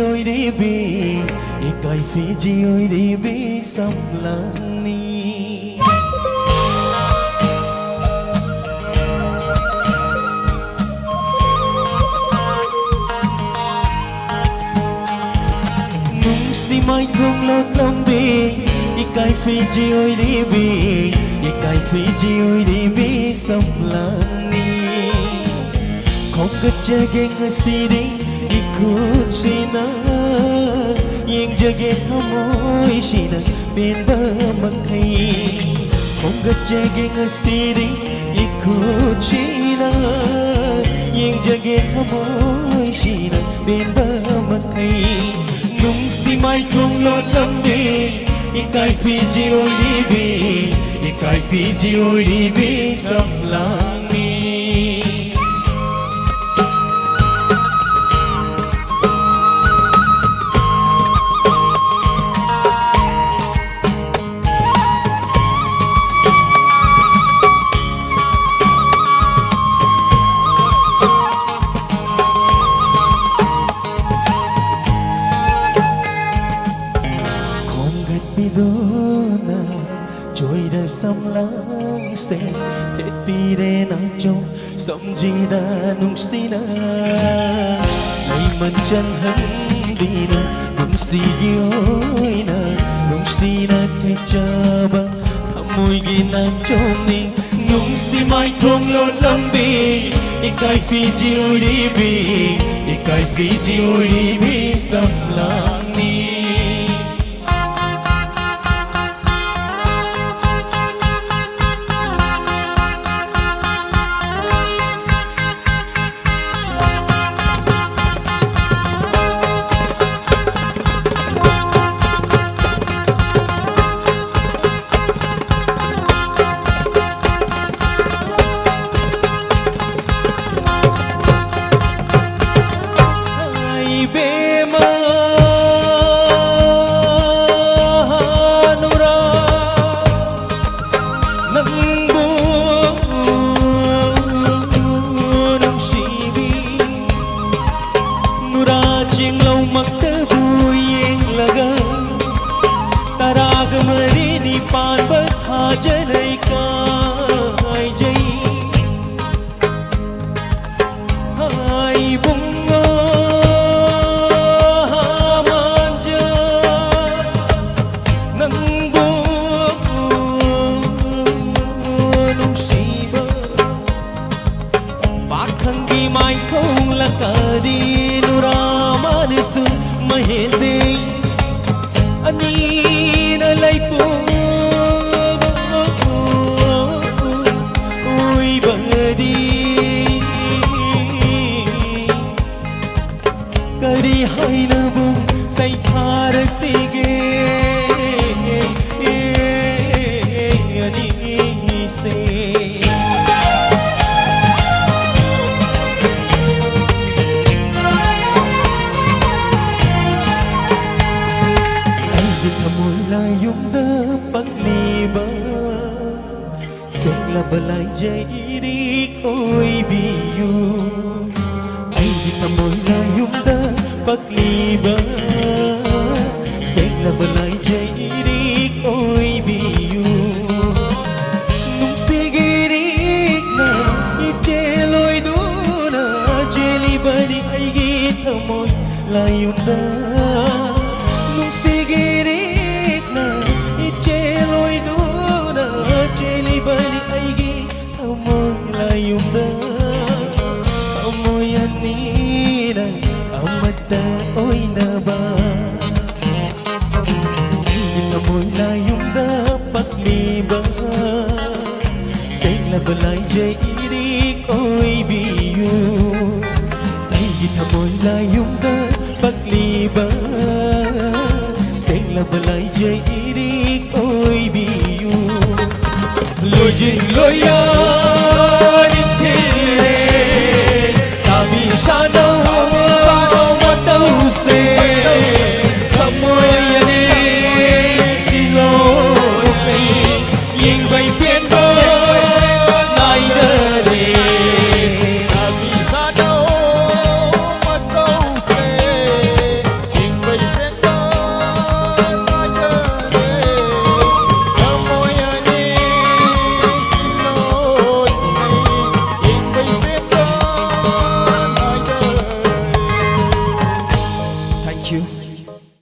ôi đi bi e cài Fiji ôi đi bi sắp lani nung si mai không lo tâm bi e cài Fiji ôi đi bi e cài Fiji ôi đi bi sắp lani không có chơi game si đi ikut sina yang jaga kamu sina bin bermakai không có jaga ngasiri ikut sina yang jaga kamu sina bin bermakai nung si mai không lo lắm đi ikai Fiji ôi đi bi ikai Fiji ôi đi bi sắp lani Bidona trôi đời sông lắng xe thế pire na trong sông gì đã nung xí na ngày mình chân hân đi na nung xí ôi na nung xí na thế cha ba thầm môi ghi na trong mình nung xí mai không lo lắm bi ikai Fiji ôi đi bi ikai Fiji ôi đi bi sắp lani pan bertha janai kai jai hai bunga manja nang bu nung siba pakhang gi mai khong la ka di nuraman su mahende ani na lai pu kari hai na bu sai phar sige ani se ai di thamoi la yung da pagni ba sen la balai jai ri oi biu ai di thamoi la yung da pakliba sen la balai jai ri oi biu nung sigirik na ijeloi du na jeli bani ai gi thamoi la yung da nung sigirik na ijeloi du na jeli bani ai gi thamoi la yung da thamoi ani na amata oi na ba thamoi la yung da pakliba sen la balai jai ri oi biu ai thamoi la yung da pakliba sen la balai jai ri oi biu loi jing loi ya